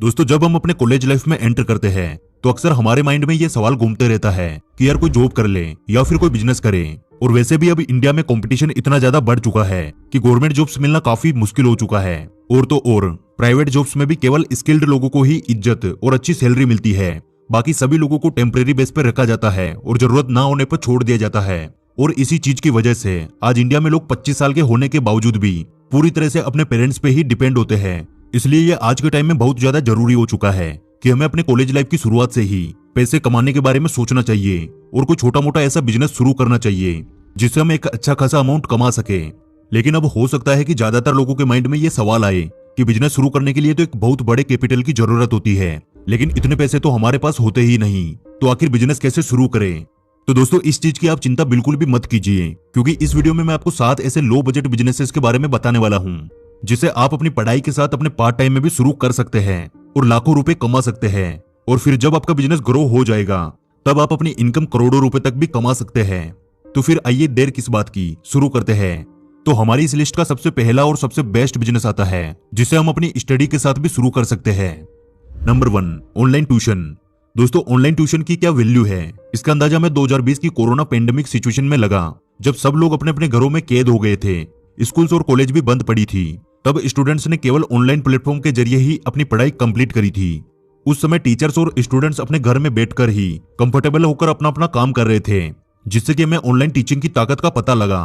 दोस्तों, जब हम अपने कॉलेज लाइफ में एंटर करते हैं तो अक्सर हमारे माइंड में ये सवाल घूमते रहता है कि यार कोई जॉब कर ले या फिर कोई बिजनेस करे। और वैसे भी अब इंडिया में कंपटीशन इतना ज्यादा बढ़ चुका है कि गवर्नमेंट जॉब्स मिलना काफी मुश्किल हो चुका है। और तो और प्राइवेट जॉब्स में भी केवल स्किल्ड लोगों को ही इज्जत और अच्छी सैलरी मिलती है। बाकी सभी लोगों को टेम्परेरी बेस पर रखा जाता है और जरूरत ना होने पर छोड़ दिया जाता है। और इसी चीज की वजह से आज इंडिया में लोग 25 साल के होने के बावजूद भी पूरी तरह से अपने पेरेंट्स पे ही डिपेंड होते हैं। इसलिए ये आज के टाइम में बहुत ज्यादा जरूरी हो चुका है कि हमें अपने कॉलेज लाइफ की शुरुआत से ही पैसे कमाने के बारे में सोचना चाहिए और कोई छोटा मोटा ऐसा बिजनेस शुरू करना चाहिए जिससे हम एक अच्छा खासा अमाउंट कमा सके। लेकिन अब हो सकता है कि ज्यादातर लोगों के माइंड में ये सवाल आए कि बिजनेस शुरू करने के लिए तो एक बहुत बड़े कैपिटल की जरूरत होती है, लेकिन इतने पैसे तो हमारे पास होते ही नहीं, तो आखिर बिजनेस कैसे शुरू करें। तो दोस्तों, इस चीज की आप चिंता बिल्कुल भी मत कीजिए, क्योंकि इस वीडियो में मैं आपको 7 ऐसे लो बजट बिजनेसेस के बारे में बताने वाला हूं जिसे आप अपनी पढ़ाई के साथ अपने पार्ट टाइम में भी शुरू कर सकते हैं और लाखों रुपए कमा सकते हैं। और फिर जब आपका बिजनेस ग्रो हो जाएगा तब आप अपनी इनकम करोड़ों रुपए तक भी कमा सकते हैं। तो फिर आइए देर किस बात की, शुरू करते हैं। तो हमारी इस लिस्ट का सबसे पहला और सबसे बेस्ट बिजनेस आता है जिसे हम अपनी स्टडी के साथ भी शुरू कर सकते हैं। Number 1, online tuition. दोस्तों, ऑनलाइन ट्यूशन की क्या वैल्यू है, इसका अंदाजा हमें 2020 की कोरोना पेंडेमिक सिचुएशन में लगा, जब सब लोग अपने अपने घरों में कैद हो गए थे, स्कूल्स और कॉलेज भी बंद पड़ी थी। तब स्टूडेंट्स ने केवल ऑनलाइन प्लेटफॉर्म के जरिए ही अपनी पढ़ाई कंप्लीट करी थी। उस समय टीचर्स और स्टूडेंट्स अपने घर में बैठकर ही कंफर्टेबल होकर अपना अपना काम कर रहे थे, जिससे कि हमें ऑनलाइन टीचिंग की ताकत का पता लगा।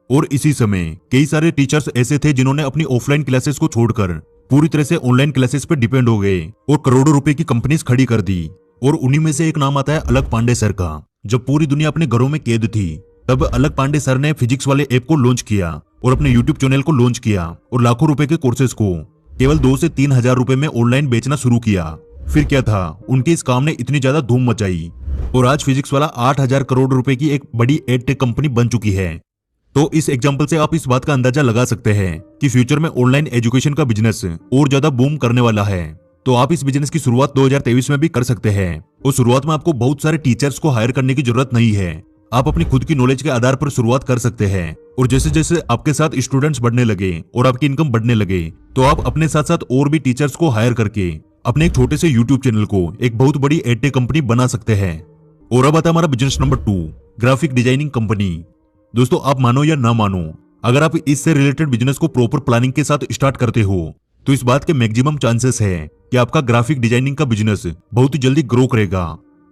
और इसी समय कई सारे टीचर्स ऐसे थे जिन्होंने अपनी ऑफलाइन क्लासेस को छोड़कर पूरी तरह से ऑनलाइन क्लासेस पर डिपेंड हो गए और करोड़ों रुपए की कंपनीज खड़ी कर दी। और उन्हीं में से एक नाम आता है अलग पांडे सर का। जब पूरी दुनिया अपने घरों में कैद थी, तब अलग पांडे सर ने फिजिक्स वाले ऐप को लॉन्च किया और अपने यूट्यूब चैनल को लॉन्च किया और लाखों रुपए के कोर्सेज को केवल 2 से 3 हजार रुपए में ऑनलाइन बेचना शुरू किया। फिर क्या था, उनके इस काम ने इतनी ज्यादा धूम मचाई और आज फिजिक्स वाला 8,000 करोड़ रुपए की एक बड़ी एडटेक कंपनी बन चुकी है। तो इस एग्जाम्पल से आप इस बात का अंदाजा लगा सकते हैं कि फ्यूचर में ऑनलाइन एजुकेशन का बिजनेस और ज्यादा बूम करने वाला है। तो आप इस बिजनेस की शुरुआत 2023 में भी कर सकते हैं। और शुरुआत में आपको बहुत सारे टीचर्स को हायर करने की जरूरत नहीं है, आप अपनी खुद की नॉलेज के आधार पर शुरुआत कर सकते हैं। और जैसे जैसे आपके साथ स्टूडेंट्स बढ़ने लगे और आपकी इनकम बढ़ने लगे, तो आप अपने साथ साथ और भी टीचर्स को हायर करके अपने एक छोटे से यूट्यूब चैनल को एक बहुत बड़ी एडटेक कंपनी बना सकते हैं। और अब आता है हमारा business number 2, graphic designing company. दोस्तों, आप मानो या ना मानो, अगर आप इससे रिलेटेड बिजनेस को प्रॉपर प्लानिंग के साथ स्टार्ट करते हो तो इस बात के मैक्सिमम चांसेस है कि आपका ग्राफिक डिजाइनिंग का बिजनेस बहुत ही जल्दी ग्रो करेगा,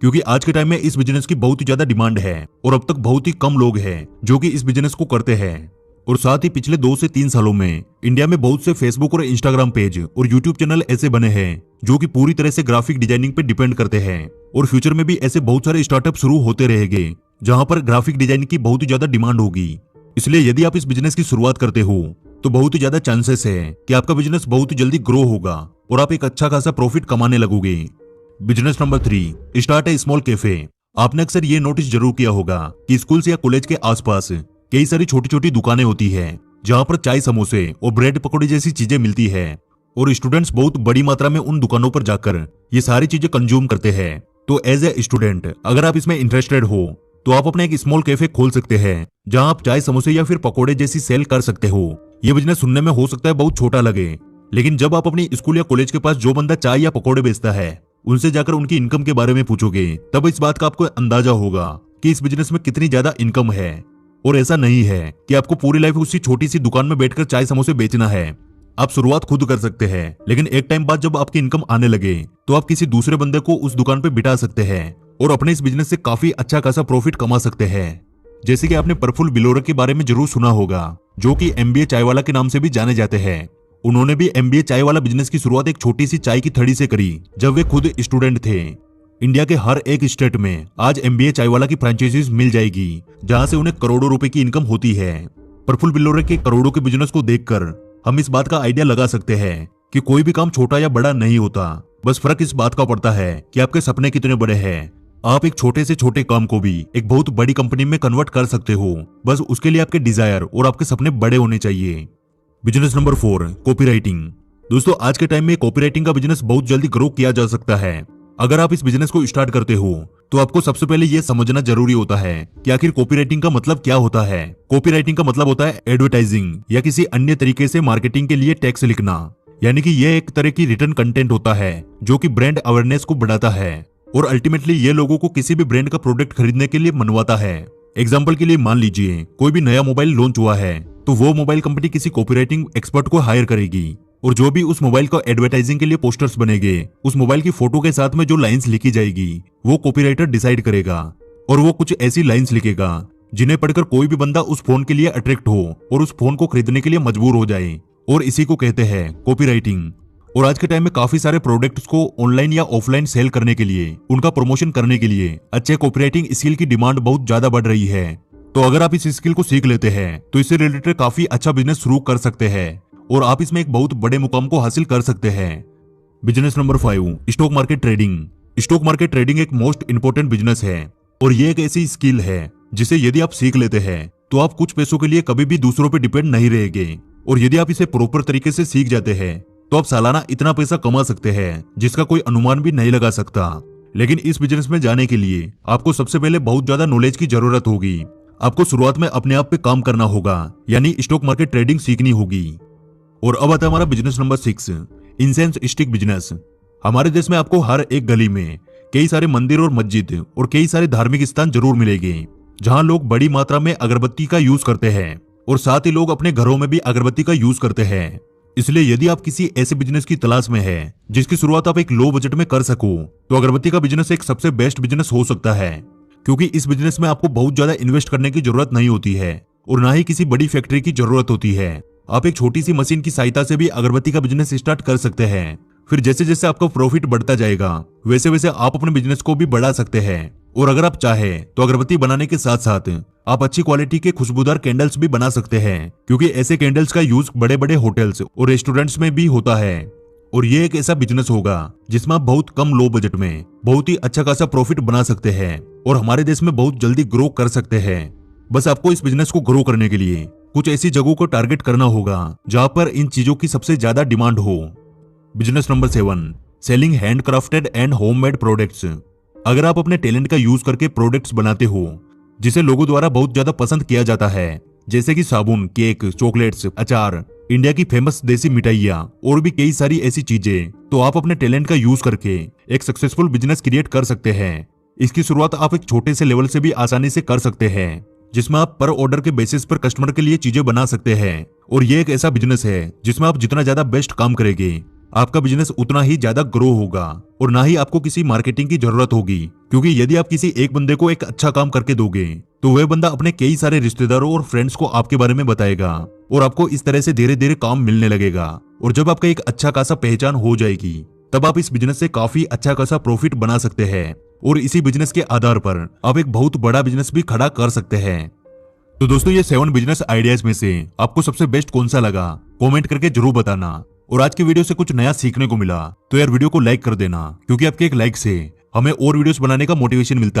क्योंकि आज के टाइम में इस बिजनेस की बहुत ही ज्यादा डिमांड है और अब तक बहुत ही कम लोग हैं जो कि इस बिजनेस को करते हैं। और साथ ही पिछले 2 से 3 सालों में इंडिया में बहुत से फेसबुक और इंस्टाग्राम पेज और यूट्यूब चैनल ऐसे बने हैं जो कि पूरी तरह से ग्राफिक डिजाइनिंग पे डिपेंड करते हैं। और फ्यूचर में भी ऐसे बहुत सारे स्टार्टअप शुरू होते रहेंगे जहां पर ग्राफिक डिजाइनिंग की बहुत ही ज्यादा डिमांड होगी। इसलिए यदि आप इस बिजनेस की शुरुआत करते हो तो बहुत ही ज्यादा चांसेस है कि आपका बिजनेस बहुत ही जल्दी ग्रो होगा और आप एक अच्छा खासा प्रॉफिट कमाने लगोगे। बिजनेस नंबर 3, स्टार्ट ए स्मॉल कैफे। आपने अक्सर ये नोटिस जरूर किया होगा कि स्कूल्स या कॉलेज के आसपास कई सारी छोटी छोटी दुकानें होती है जहां पर चाय, समोसे और ब्रेड पकौड़े जैसी चीजें मिलती है और स्टूडेंट्स बहुत बड़ी मात्रा में उन दुकानों पर जाकर ये सारी चीजें कंज्यूम करते हैं। तो एज ए स्टूडेंट अगर आप इसमें इंटरेस्टेड हो तो आप अपना एक स्मॉल कैफे खोल सकते हैं जहां आप चाय, समोसे या फिर पकौड़े जैसी सेल कर सकते हो। ये बिजनेस सुनने में हो सकता है बहुत छोटा लगे, लेकिन जब आप अपनी स्कूल या कॉलेज के पास जो बंदा चाय या पकौड़े बेचता है उनसे जाकर उनकी इनकम के बारे में पूछोगे, तब इस बात का आपको अंदाजा होगा कि इस बिजनेस में कितनी ज्यादा इनकम है। और ऐसा नहीं है कि आपको पूरी लाइफ उसी छोटी सी दुकान में बैठकर चाय समोसे बेचना है। आप शुरुआत खुद कर सकते हैं, लेकिन एक टाइम बाद जब आपकी इनकम आने लगे तो आप किसी दूसरे बंदे को उस दुकान पे बिठा सकते हैं और अपने इस बिजनेस से काफी अच्छा खासा प्रॉफिट कमा सकते हैं। जैसे कि आपने प्रफुल्ल बिलोरा के बारे में जरूर सुना होगा, जो कि MBA चाय वाला के नाम से भी जाने जाते हैं। उन्होंने भी MBA चाय वाला बिजनेस की शुरुआत एक छोटी सी चाय की थड़ी से करी जब वे खुद स्टूडेंट थे। इंडिया के हर एक स्टेट में आज MBA चाय वाला की फ्रेंचाइजीज मिल जाएगी, जहां से उन्हें करोड़ों रुपए की इनकम होती है। प्रफुल्ल बिलोरा के करोड़ों के बिजनेस को देखकर हम इस बात का आइडिया लगा सकते हैं कि कोई भी काम छोटा या बड़ा नहीं होता, बस फर्क इस बात का पड़ता है कि आपके सपने कितने बड़े हैं। आप एक छोटे से छोटे काम को भी एक बहुत बड़ी कंपनी में कन्वर्ट कर सकते हो, बस उसके लिए आपके डिजायर और आपके सपने बड़े होने चाहिए। Business number 4, copywriting. दोस्तों, आज के टाइम में कॉपीराइटिंग का बिजनेस बहुत जल्दी ग्रो किया जा सकता है। अगर आप इस बिजनेस को स्टार्ट करते हो तो आपको सबसे पहले यह समझना जरूरी होता है कि आखिर कॉपीराइटिंग का मतलब क्या होता है। कॉपीराइटिंग का मतलब होता है एडवर्टाइजिंग या किसी अन्य तरीके से मार्केटिंग के लिए टेक्स्ट लिखना यानी कि यह एक तरह की रिटर्न कंटेंट होता है जो कि ब्रांड अवेयरनेस को बढ़ाता है और अल्टीमेटली ये लोगों को किसी भी ब्रांड का प्रोडक्ट खरीदने के लिए मनवाता है। एग्जाम्पल के लिए मान लीजिए कोई भी नया मोबाइल लॉन्च हुआ है तो वो मोबाइल कंपनी किसी कॉपीराइटिंग एक्सपर्ट को हायर करेगी और जो भी उस मोबाइल का एडवर्टाइजिंग के लिए पोस्टर्स बनेंगे उस मोबाइल की फोटो के साथ में जो लाइंस लिखी जाएगी वो कॉपीराइटर डिसाइड करेगा और वो कुछ ऐसी लाइंस लिखेगा जिन्हें पढ़कर कोई भी बंदा उस फोन के लिए अट्रैक्ट हो और उस फोन को खरीदने के लिए मजबूर हो जाए और इसी को कहते हैं कॉपीराइटिंग। और आज के टाइम में काफी सारे प्रोडक्ट्स को ऑनलाइन या ऑफलाइन सेल करने के लिए उनका प्रमोशन करने के लिए अच्छे कॉपीराइटिंग स्किल की डिमांड बहुत ज्यादा बढ़ रही है। तो अगर आप इस स्किल को सीख लेते हैं तो इससे रिलेटेड काफी अच्छा बिजनेस शुरू कर सकते हैं और आप इसमें एक बहुत बड़े मुकाम को हासिल कर सकते हैं। Business number 5, stock market trading. Stock market trading एक मोस्ट इंपोर्टेंट बिजनेस है और ये एक ऐसी स्किल है जिसे यदि आप सीख लेते हैं तो आप कुछ पैसों के लिए कभी भी दूसरों पर डिपेंड नहीं रहेंगे। और यदि आप इसे प्रॉपर तरीके से सीख जाते हैं तो आप सालाना इतना पैसा कमा सकते हैं जिसका कोई अनुमान भी नहीं लगा सकता। लेकिन इस बिजनेस में जाने के लिए आपको सबसे पहले बहुत ज्यादा नॉलेज की जरूरत होगी। आपको शुरुआत में अपने आप पे काम करना होगा यानी स्टॉक मार्केट ट्रेडिंग सीखनी होगी। और अब आता है हमारा business number 6, incense stick business. हमारे देश में आपको हर एक गली में कई सारे मंदिर और मस्जिद और कई सारे धार्मिक स्थान जरूर मिलेंगे जहां लोग बड़ी मात्रा में अगरबत्ती का यूज करते हैं और साथ ही लोग अपने घरों में भी अगरबत्ती का यूज करते हैं। इसलिए यदि आप किसी ऐसे बिजनेस की तलाश में हैं जिसकी शुरुआत आप एक लो बजट में कर सको तो अगरबत्ती का बिजनेस एक सबसे बेस्ट बिजनेस हो सकता है, क्योंकि इस बिजनेस में आपको बहुत ज्यादा इन्वेस्ट करने की जरूरत नहीं होती है और ना ही किसी बड़ी फैक्ट्री की जरूरत होती है। आप एक छोटी सी मशीन की सहायता से भी अगरबत्ती का बिजनेस स्टार्ट कर सकते हैं। फिर जैसे जैसे आपका प्रॉफिट बढ़ता जाएगा वैसे वैसे आप अपने बिजनेस को भी बढ़ा सकते हैं। और अगर आप चाहें तो अगरबत्ती बनाने के साथ साथ आप अच्छी क्वालिटी के खुशबूदार कैंडल्स भी बना सकते हैं, क्योंकि ऐसे कैंडल्स का यूज बड़े बड़े होटल्स और रेस्टोरेंट्स में भी होता है। और ये एक ऐसा बिजनेस होगा जिसमें आप बहुत कम लो बजट में बहुत ही अच्छा खासा प्रॉफिट बना सकते हैं और हमारे देश में बहुत जल्दी ग्रो कर सकते हैं। बस आपको इस बिजनेस को ग्रो करने के लिए कुछ ऐसी जगहों को टारगेट करना होगा जहां पर इन चीजों की सबसे ज्यादा डिमांड हो। Business number 7, selling handcrafted and homemade products. अगर आप अपने टैलेंट का यूज करके प्रोडक्ट्स बनाते हो जिसे लोगों द्वारा बहुत ज्यादा पसंद किया जाता है, जैसे कि साबुन, केक, चॉकलेट्स, अचार, इंडिया की फेमस देसी मिठाइयाँ और भी कई सारी ऐसी चीजें, तो आप अपने टैलेंट का यूज करके एक सक्सेसफुल बिजनेस क्रिएट कर सकते हैं। इसकी शुरुआत आप एक छोटे से लेवल से भी आसानी से कर सकते हैं, जिसमें आप पर ऑर्डर के बेसिस पर कस्टमर के लिए चीजें बना सकते हैं। और ये एक ऐसा बिजनेस है जिसमें आप जितना ज्यादा बेस्ट काम करेंगे आपका बिजनेस उतना ही ज्यादा ग्रो होगा और ना ही आपको किसी मार्केटिंग की जरूरत होगी, क्योंकि यदि आप किसी एक बंदे को एक अच्छा काम करके दोगे तो वह बंदा अपने कई सारे रिश्तेदारों और फ्रेंड्स को आपके बारे में बताएगा और आपको इस तरह से धीरे धीरे काम मिलने लगेगा। और जब आपका एक अच्छा खासा पहचान हो जाएगी तब आप इस बिजनेस से काफी अच्छा खासा प्रॉफिट बना सकते हैं और इसी बिजनेस के आधार पर आप एक बहुत बड़ा बिजनेस भी खड़ा कर सकते हैं। तो दोस्तों, ये 7 बिजनेस आइडियाज में से आपको सबसे बेस्ट कौन सा लगा कमेंट करके जरूर बताना। और आज की वीडियो से कुछ नया सीखने को मिला तो यार वीडियो को लाइक कर देना, क्योंकि आपके एक लाइक से हमें और वीडियोस बनाने का मोटिवेशन मिलता है।